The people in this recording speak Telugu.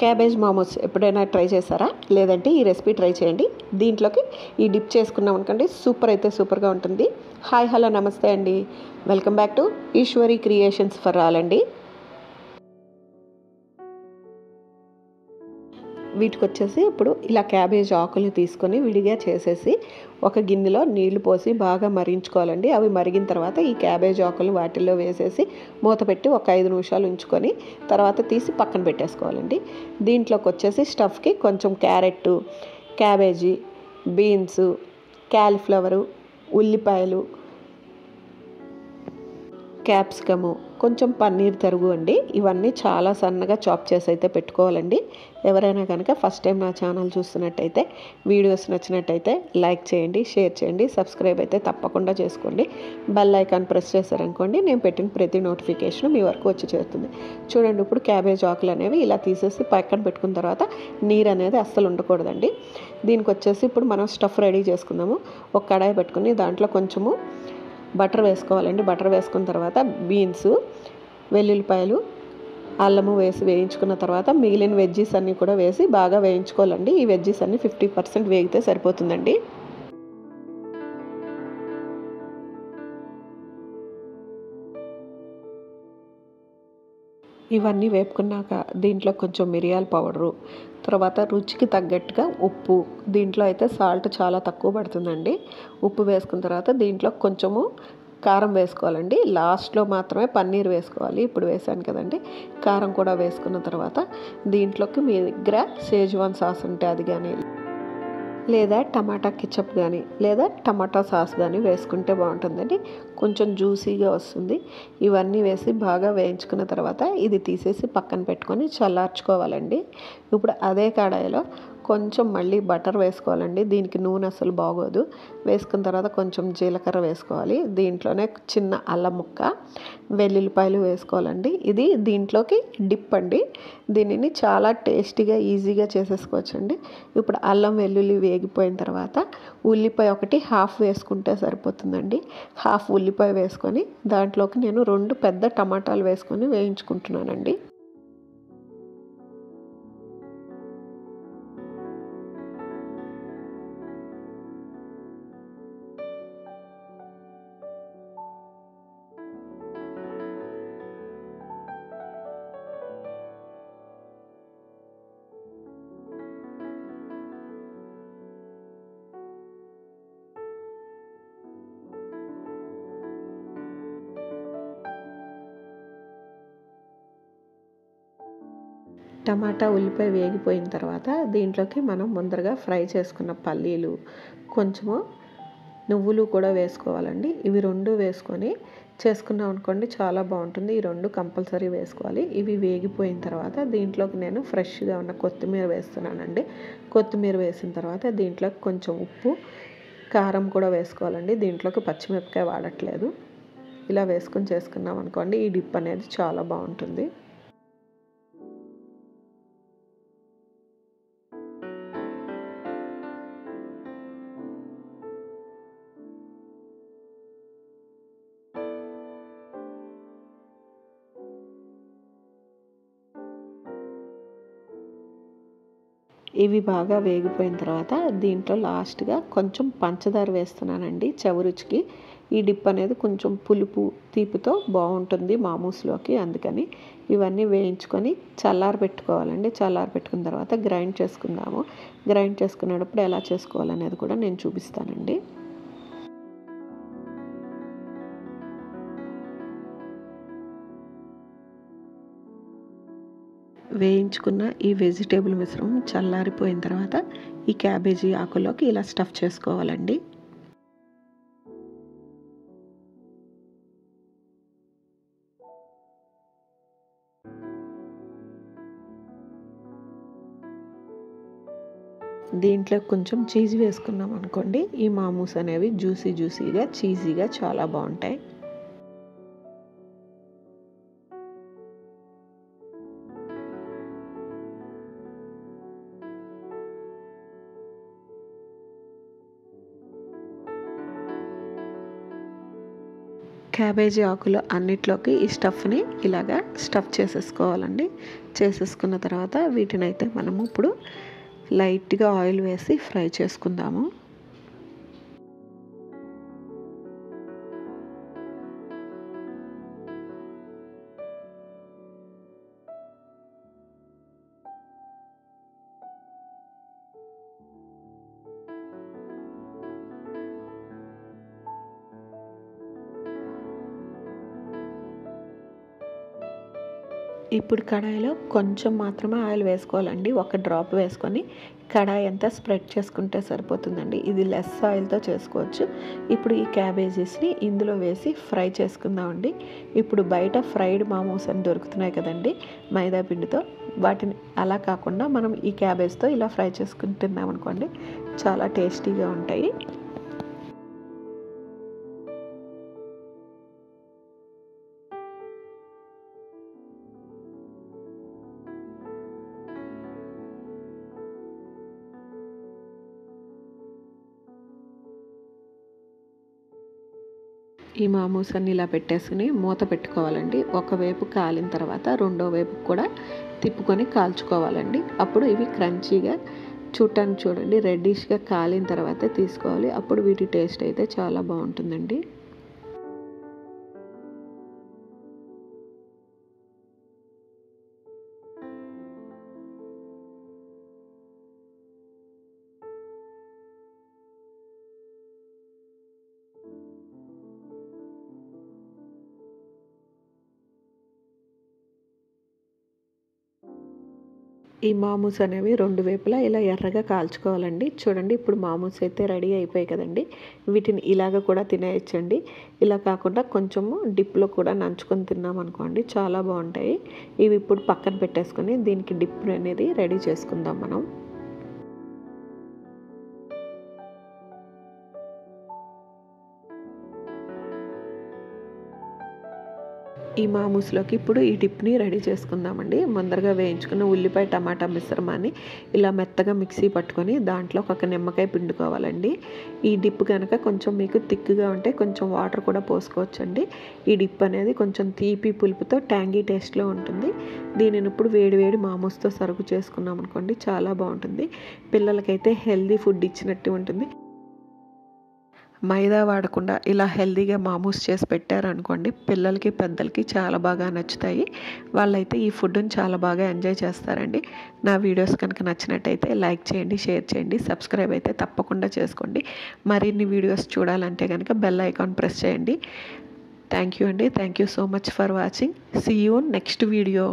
క్యాబేజ్ మోమోస్ ఎప్పుడైనా ట్రై చేశారా? లేదంటే ఈ రెసిపీ ట్రై చేయండి. దీంట్లోకి ఈ డిప్ చేసుకున్నాం అనుకోండి, సూపర్ అయితే సూపర్గా ఉంటుంది. హాయ్ హలో నమస్తే అండి. Welcome back to Eshwari creations for all అండి. వీటికి వచ్చేసి ఇప్పుడు ఇలా క్యాబేజ్ ఆకులు తీసుకొని విడిగా చేసేసి ఒక గిన్నెలో నీళ్లు పోసి బాగా మరించుకోవాలండి. అవి మరిగిన తర్వాత ఈ క్యాబేజ్ ఆకులు వాటిల్లో వేసేసి మూత పెట్టి ఒక 5 నిమిషాలు ఉంచుకొని తర్వాత తీసి పక్కన పెట్టేసుకోవాలండి. దీంట్లోకి వచ్చేసి స్టఫ్కి కొంచెం క్యారెట్, క్యాబేజీ, బీన్స్, క్యాలీఫ్లవరు, ఉల్లిపాయలు, క్యాప్సికము, కొంచెం పన్నీర్ తరుగు అండి. ఇవన్నీ చాలా సన్నగా చాప్ చేసి అయితే పెట్టుకోవాలండి. ఎవరైనా కనుక ఫస్ట్ టైం నా ఛానల్ చూస్తున్నట్టయితే, వీడియోస్ నచ్చినట్టయితే లైక్ చేయండి, షేర్ చేయండి, సబ్స్క్రైబ్ అయితే తప్పకుండా చేసుకోండి. బెల్ ఐకాన్ ప్రెస్ చేశారనుకోండి, నేను పెట్టిన ప్రతి నోటిఫికేషన్ మీ వరకు వచ్చి చేరుతుంది. చూడండి, ఇప్పుడు క్యాబేజ్ ఆకులు అనేవి ఇలా తీసేసి పక్కన పెట్టుకున్న తర్వాత నీరు అనేది అస్సలు ఉండకూడదండి. దీనికి వచ్చేసి ఇప్పుడు మనం స్టఫ్ రెడీ చేసుకుందాము. ఒక కడాయి పెట్టుకుని దాంట్లో కొంచెము బటర్ వేసుకోవాలండి. బటర్ వేసుకున్న తర్వాత బీన్స్, వెల్లుల్లిపాయలు, అల్లము వేసి వేయించుకున్న తర్వాత మిగిలిన వెజ్జీస్ అన్నీ కూడా వేసి బాగా వేయించుకోవాలండి. ఈ వెజ్జీస్ అన్నీ 50% వేగితే సరిపోతుందండి. ఇవన్నీ వేపుకున్నాక దీంట్లో కొంచెం మిరియాల పౌడరు, తర్వాత రుచికి తగ్గట్టుగా ఉప్పు, దీంట్లో అయితే సాల్ట్ చాలా తక్కువ పడుతుందండి. ఉప్పు వేసుకున్న తర్వాత దీంట్లో కొంచెము కారం వేసుకోవాలండి. లాస్ట్లో మాత్రమే పన్నీర్ వేసుకోవాలి. ఇప్పుడు వేసాను కదండి, కారం కూడా వేసుకున్న తర్వాత దీంట్లోకి మీ దగ్గర షేజ్వాన్ సాస్ ఉంటే అది కానీ, లేదా టమాటా కెచప్ కానీ, లేదా టమాటా సాస్ కానీ వేసుకుంటే బాగుంటుందండి. కొంచెం జ్యూసీగా వస్తుంది. ఇవన్నీ వేసి బాగా వేయించుకున్న తర్వాత ఇది తీసేసి పక్కన పెట్టుకొని చల్లార్చుకోవాలండి. ఇప్పుడు అదే కడాయిలో కొంచెం మళ్ళీ బటర్ వేసుకోవాలండి. దీనికి నూనె అసలు బాగోదు. వేసుకున్న తర్వాత కొంచెం జీలకర్ర వేసుకోవాలి. దీంట్లోనే చిన్న అల్లం ముక్క, వెల్లుల్లిపాయలు వేసుకోవాలండి. ఇది దీంట్లోకి డిప్ అండి. దీనిని చాలా టేస్టీగా ఈజీగా చేసేసుకోవచ్చండి. ఇప్పుడు అల్లం వెల్లుల్లి వేగిపోయిన తర్వాత ఉల్లిపాయ ఒకటి హాఫ్ వేసుకుంటే సరిపోతుందండి. హాఫ్ ఉల్లిపాయ వేసుకొని దాంట్లోకి నేను 2 పెద్ద టమాటాలు వేసుకొని వేయించుకుంటున్నానండి. టమాటా ఉల్లిపాయ వేగిపోయిన తర్వాత దీంట్లోకి మనం ముందరగా ఫ్రై చేసుకున్న పల్లీలు, కొంచెము నువ్వులు కూడా వేసుకోవాలండి. ఇవి 2 వేసుకొని చేసుకున్నాం అనుకోండి, చాలా బాగుంటుంది. ఈ 2 కంపల్సరీ వేసుకోవాలి. ఇవి వేగిపోయిన తర్వాత దీంట్లోకి నేను ఫ్రెష్గా ఉన్న కొత్తిమీర వేస్తున్నానండి. కొత్తిమీర వేసిన తర్వాత దీంట్లోకి కొంచెం ఉప్పు, కారం కూడా వేసుకోవాలండి. దీంట్లోకి పచ్చిమిరపకాయ వాడట్లేదు. ఇలా వేసుకొని చేసుకున్నాం అనుకోండి, ఈ డిప్ అనేది చాలా బాగుంటుంది. ఇవి బాగా వేగిపోయిన తర్వాత దీంట్లో లాస్ట్గా కొంచెం పంచదార వేస్తున్నానండి రుచికి. ఈ డిప్ అనేది కొంచెం పులుపు తీపితో బాగుంటుంది మామూస్లోకి, అందుకని ఇవన్నీ వేయించుకొని చల్లారబెట్టుకోవాలండి. చల్లారబెట్టుకున్న తర్వాత గ్రైండ్ చేసుకుందాము. గ్రైండ్ చేసుకునేటప్పుడు ఎలా చేసుకోవాలనేది కూడా నేను చూపిస్తానండి. వేయించుకున్న ఈ వెజిటేబుల్ మిశ్రమం చల్లారిపోయిన తర్వాత ఈ క్యాబేజీ ఆకుల్లోకి ఇలా స్టఫ్ చేసుకోవాలండి. దీంట్లో కొంచెం చీజ్ వేసుకున్నాం అనుకోండి, ఈ మామూస్ అనేవి జ్యూసీగా చీజీగా చాలా బాగుంటాయి. క్యాబేజీ ఆకులు అన్నిట్లోకి ఈ స్టఫ్ని ఇలాగా స్టఫ్ చేసేసుకోవాలండి. చేసేసుకున్న తర్వాత వీటినైతే మనము ఇప్పుడు లైట్గా ఆయిల్ వేసి ఫ్రై చేసుకుందాము. ఇప్పుడు కడాయిలో కొంచెం మాత్రమే ఆయిల్ వేసుకోవాలండి. ఒక డ్రాప్ వేసుకొని కడాయి అంతా స్ప్రెడ్ చేసుకుంటే సరిపోతుందండి. ఇది లెస్ ఆయిల్తో చేసుకోవచ్చు. ఇప్పుడు ఈ క్యాబేజీస్ని ఇందులో వేసి ఫ్రై చేసుకుందామండి. ఇప్పుడు బయట ఫ్రైడ్ మామూస్ అని దొరుకుతున్నాయి కదండి మైదా పిండితో, వాటిని అలా కాకుండా మనం ఈ క్యాబేజ్తో ఇలా ఫ్రై చేసుకుంటున్నాం అనుకోండి, చాలా టేస్టీగా ఉంటాయి. ఈ మామూస్ అన్ని ఇలా పెట్టేసుకుని మూత పెట్టుకోవాలండి. ఒకవైపు కాలిన తర్వాత రెండో వైపు కూడా తిప్పుకొని కాల్చుకోవాలండి. అప్పుడు ఇవి క్రంచీగా చూడటానికి చూడండి రెడ్డిష్గా కాలిన తర్వాతే తీసుకోవాలి. అప్పుడు వీటి టేస్ట్ అయితే చాలా బాగుంటుందండి. ఈ మామూస్ అనేవి రెండు వైపులా ఇలా ఎర్రగా కాల్చుకోవాలండి. చూడండి ఇప్పుడు మామూస్ అయితే రెడీ అయిపోయాయి కదండి. వీటిని ఇలాగ కూడా తినేయచ్చండి. ఇలా కాకుండా కొంచెము డిప్లో కూడా నంచుకొని తిన్నాం అనుకోండి, చాలా బాగుంటాయి. ఇవి ఇప్పుడు పక్కన పెట్టేసుకొని దీనికి డిప్ అనేది రెడీ చేసుకుందాం మనం. ఈ మామూస్లోకి ఇప్పుడు ఈ డిప్ని రెడీ చేసుకుందామండి. ముందరగా వేయించుకున్న ఉల్లిపాయ టమాటా మిశ్రమాన్ని ఇలా మెత్తగా మిక్సీ పట్టుకొని దాంట్లో ఒక నిమ్మకాయ పిండుకోవాలండి. ఈ డిప్ కనుక కొంచెం మీకు థిక్గా ఉంటే కొంచెం వాటర్ కూడా పోసుకోవచ్చండి. ఈ డిప్ అనేది కొంచెం తీపి పులుపుతో ట్యాంగీ టేస్ట్లో ఉంటుంది. దీనిని ఇప్పుడు వేడి వేడి మామూస్తో సర్వ్ చేసుకున్నాం అనుకోండి, చాలా బాగుంటుంది. పిల్లలకైతే హెల్దీ ఫుడ్ ఇచ్చినట్టు ఉంటుంది. మైదా వాడకుండా ఇలా హెల్తీగా మామూస్ చేసి పెట్టారనుకోండి, పిల్లలకి పెద్దలకి చాలా బాగా నచ్చుతాయి. వాళ్ళైతే ఈ ఫుడ్ని చాలా బాగా ఎంజాయ్ చేస్తారండి. నా వీడియోస్ కనుక నచ్చినట్టయితే లైక్ చేయండి, షేర్ చేయండి, సబ్స్క్రైబ్ అయితే తప్పకుండా చేసుకోండి. మరిన్ని వీడియోస్ చూడాలంటే కనుక బెల్ ఐకాన్ ప్రెస్ చేయండి. థ్యాంక్ యూ అండి. Thank you so much for watching. See you next video.